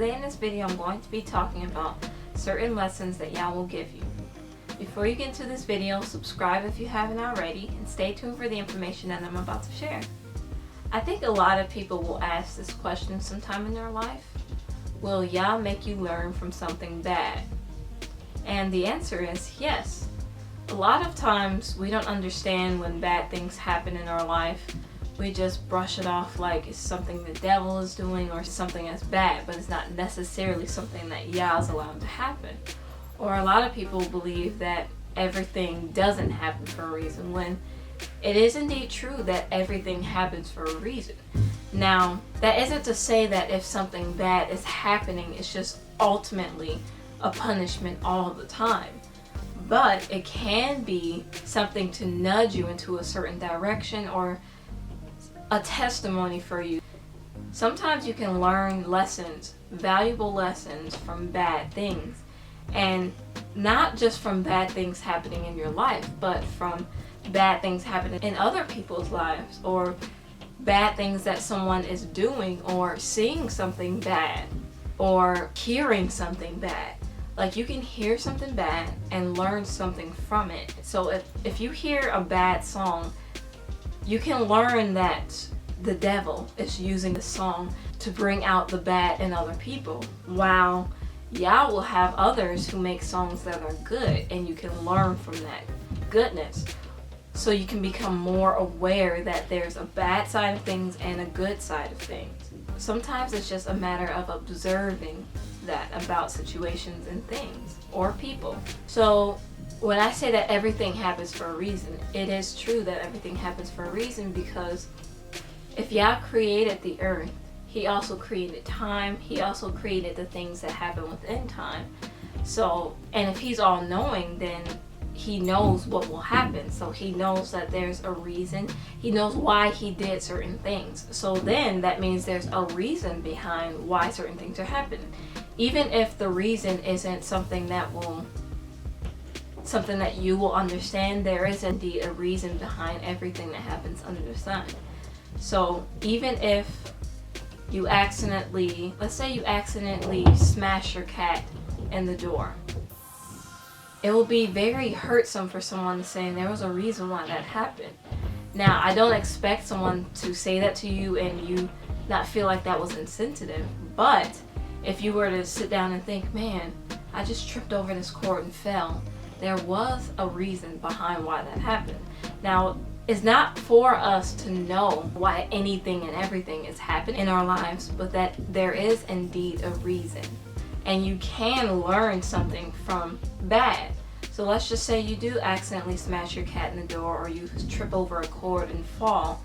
Today in this video I'm going to be talking about certain lessons that Yah will give you. Before you get into this video, subscribe if you haven't already, and stay tuned for the information that I'm about to share. I think a lot of people will ask this question sometime in their life. Will Yah make you learn from something bad? And the answer is yes. A lot of times we don't understand when bad things happen in our life. We just brush it off like it's something the devil is doing or something that's bad, but it's not necessarily something that Yah is allowed to happen. Or a lot of people believe that everything doesn't happen for a reason, when it is indeed true that everything happens for a reason. Now, that isn't to say that if something bad is happening, it's just ultimately a punishment all the time. But it can be something to nudge you into a certain direction or a testimony for you. Sometimes you can learn lessons, valuable lessons from bad things. And not just from bad things happening in your life, but from bad things happening in other people's lives, or bad things that someone is doing, or seeing something bad, or hearing something bad. Like, you can hear something bad and learn something from it. So if you hear a bad song, you can learn that the devil is using the song to bring out the bad in other people, while Yah will have others who make songs that are good, and you can learn from that goodness. So you can become more aware that there's a bad side of things and a good side of things. Sometimes it's just a matter of observing that about situations and things or people. So when I say that everything happens for a reason, it is true that everything happens for a reason, because if Yah created the earth, He also created time. He also created the things that happen within time. So, and if He's all-knowing, then He knows what will happen. So He knows that there's a reason. He knows why He did certain things. So then that means there's a reason behind why certain things are happening. Even if the reason isn't something that you will understand, there is indeed a reason behind everything that happens under the sun. So even if you accidentally, let's say you accidentally smash your cat in the door, it will be very hurtsome for someone to say there was a reason why that happened. Now, I don't expect someone to say that to you and you not feel like that was insensitive, but if you were to sit down and think, man, I just tripped over this cord and fell, there was a reason behind why that happened. Now, it's not for us to know why anything and everything is happening in our lives, but that there is indeed a reason. And you can learn something from bad. So let's just say you do accidentally smash your cat in the door, or you trip over a cord and fall,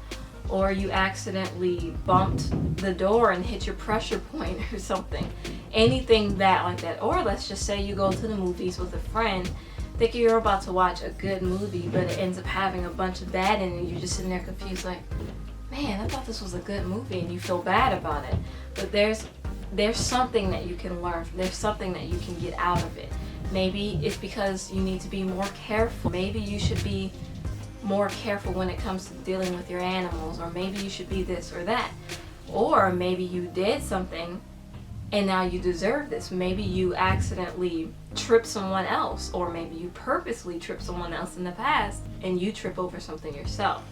or you accidentally bumped the door and hit your pressure point or something. Anything like that. Or let's just say you go to the movies with a friend thinking you're about to watch a good movie, but it ends up having a bunch of bad in it, and you're just sitting there confused like, man, I thought this was a good movie, and you feel bad about it. But there's something that you can learn. There's something that you can get out of it. Maybe it's because you need to be more careful. Maybe you should be more careful when it comes to dealing with your animals, or maybe you should be this or that. Or maybe you did something and now you deserve this. Maybe you accidentally trip someone else, or maybe you purposely trip someone else in the past and you trip over something yourself.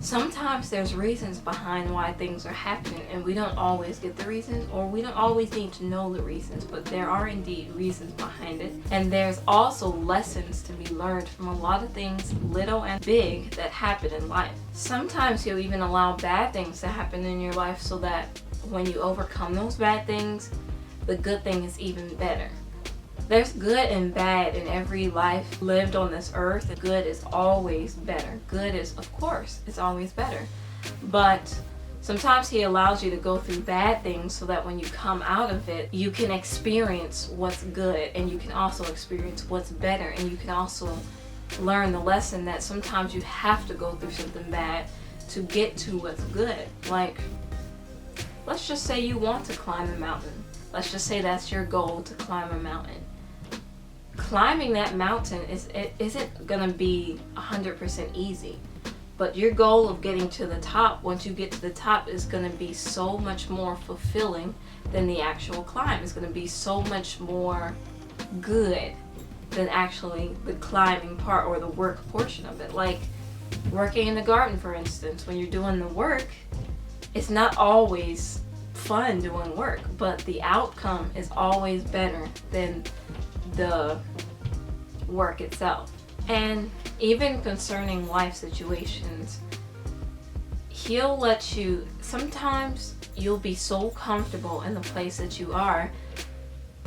Sometimes there's reasons behind why things are happening, and we don't always get the reasons, or we don't always need to know the reasons, but there are indeed reasons behind it. And there's also lessons to be learned from a lot of things, little and big, that happen in life. Sometimes He'll even allow bad things to happen in your life so that when you overcome those bad things, the good thing is even better. There's good and bad in every life lived on this earth. Good is always better. Good is, of course, it's always better. But sometimes He allows you to go through bad things so that when you come out of it, you can experience what's good, and you can also experience what's better, and you can also learn the lesson that sometimes you have to go through something bad to get to what's good. Like, let's just say you want to climb a mountain. Let's just say that's your goal, to climb a mountain. Climbing that mountain isn't gonna be 100% easy. But your goal of getting to the top, once you get to the top, is going to be so much more fulfilling than the actual climb. It's going to be so much more good than actually the climbing part or the work portion of it. Like working in the garden, for instance, when you're doing the work, it's not always fun doing work, but the outcome is always better than the work itself. And even concerning life situations, he'll let you, sometimes you'll be so comfortable in the place that you are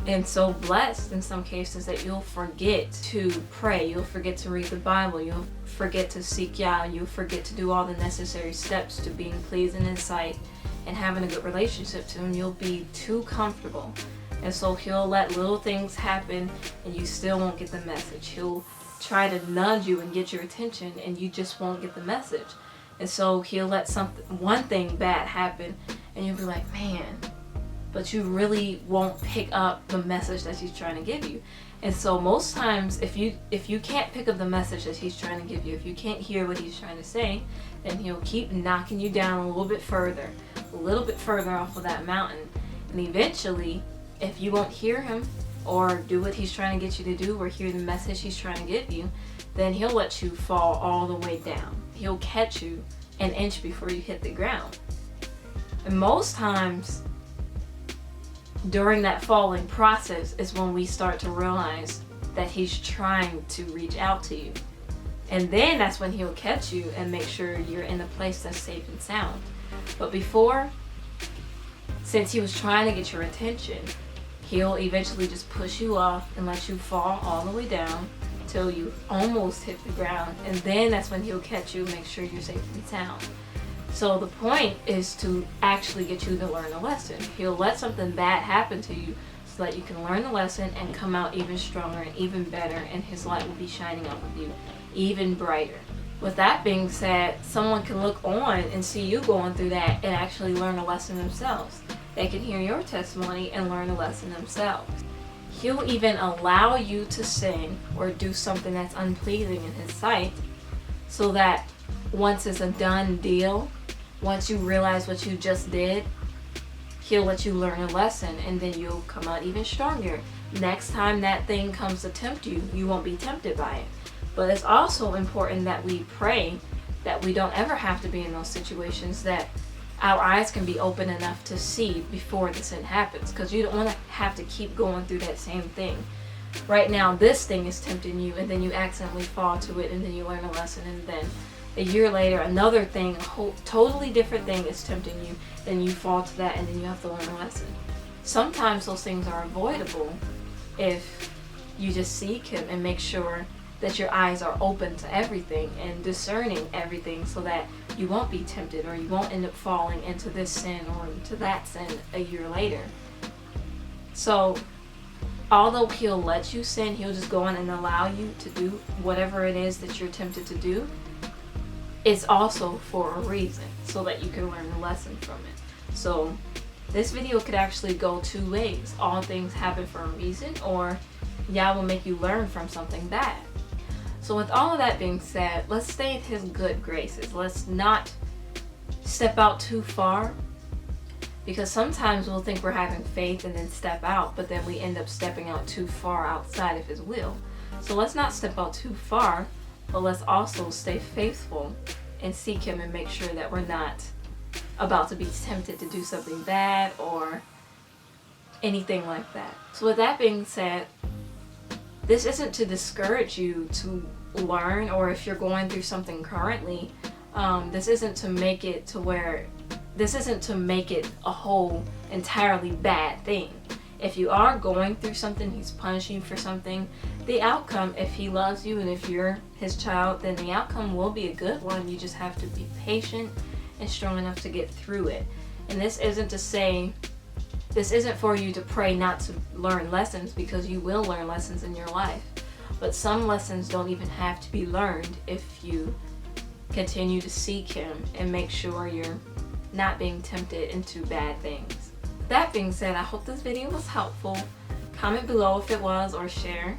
and so blessed in some cases that you'll forget to pray, you'll forget to read the Bible, you'll forget to seek Yah, you'll forget to do all the necessary steps to being pleasing in sight and having a good relationship to him. You'll be too comfortable, and so he'll let little things happen and you still won't get the message. He'll try to nudge you and get your attention and you just won't get the message. And so he'll let one thing bad happen and you'll be like, man, but you really won't pick up the message that he's trying to give you. And so most times, if you can't pick up the message that he's trying to give you, if you can't hear what he's trying to say, then he'll keep knocking you down a little bit further off of that mountain. And eventually, if you won't hear him or do what he's trying to get you to do or hear the message he's trying to give you, then he'll let you fall all the way down. He'll catch you an inch before you hit the ground. And most times, during that falling process is when we start to realize that he's trying to reach out to you. And then that's when he'll catch you and make sure you're in a place that's safe and sound. But before, since he was trying to get your attention, he'll eventually just push you off and let you fall all the way down till you almost hit the ground. And then that's when he'll catch you and make sure you're safe and sound. So the point is to actually get you to learn a lesson. He'll let something bad happen to you so that you can learn the lesson and come out even stronger and even better, and his light will be shining up with you even brighter. With that being said, someone can look on and see you going through that and actually learn a lesson themselves. They can hear your testimony and learn a lesson themselves. He'll even allow you to sin or do something that's unpleasing in his sight so that once it's a done deal, once you realize what you just did, he'll let you learn a lesson and then you'll come out even stronger. Next time that thing comes to tempt you, you won't be tempted by it. But it's also important that we pray that we don't ever have to be in those situations, that our eyes can be open enough to see before the sin happens, because you don't want to have to keep going through that same thing. Right now, this thing is tempting you and then you accidentally fall to it and then you learn a lesson, and then a year later, another thing, a whole totally different thing is tempting you, then you fall to that and then you have to learn a lesson. Sometimes those things are avoidable if you just seek him and make sure that your eyes are open to everything and discerning everything so that you won't be tempted or you won't end up falling into this sin or into that sin a year later. So although he'll let you sin, he'll just go on and allow you to do whatever it is that you're tempted to do. It's also for a reason, so that you can learn a lesson from it. So this video could actually go two ways. All things happen for a reason, or Yah will make you learn from something bad. So with all of that being said, let's stay in his good graces. Let's not step out too far, because sometimes we'll think we're having faith and then step out, but then we end up stepping out too far outside of his will. So let's not step out too far, but let's also stay faithful and seek him and make sure that we're not about to be tempted to do something bad or anything like that. So with that being said, this isn't to discourage you to learn, or if you're going through something currently, this isn't to make it a whole entirely bad thing. If you are going through something, he's punishing you for something, the outcome, if he loves you and if you're his child, then the outcome will be a good one. You just have to be patient and strong enough to get through it. And this isn't for you to pray not to learn lessons, because you will learn lessons in your life. But some lessons don't even have to be learned if you continue to seek him and make sure you're not being tempted into bad things. That being said, I hope this video was helpful. Comment below if it was, or share.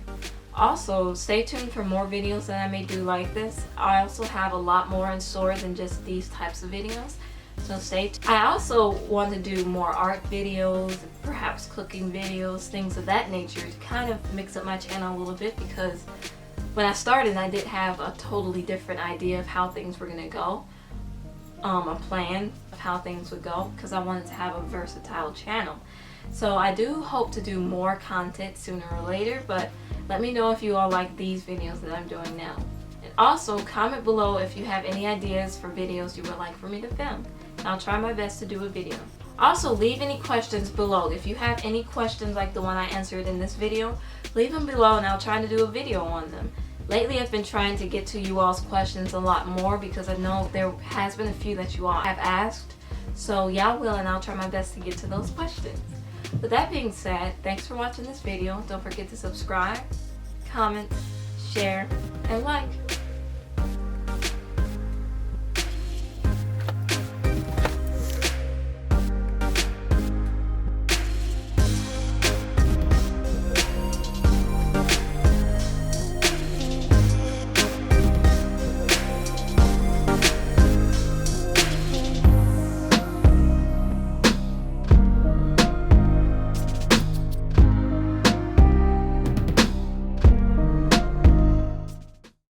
Also, stay tuned for more videos that I may do like this. I also have a lot more in store than just these types of videos. So stay tuned. I also want to do more art videos, perhaps cooking videos, things of that nature to kind of mix up my channel a little bit, because when I started I did have a totally different idea of how things were going to go. A plan of how things would go, because I wanted to have a versatile channel. So I do hope to do more content sooner or later, but let me know if you all like these videos that I'm doing now. And also comment below if you have any ideas for videos you would like for me to film. I'll try my best to do a video. Also, leave any questions below. If you have any questions like the one I answered in this video, leave them below and I'll try to do a video on them. Lately I've been trying to get to you all's questions a lot more, because I know there has been a few that you all have asked. So y'all will, and I'll try my best to get to those questions. With that being said, thanks for watching this video. Don't forget to subscribe, comment, share, and like.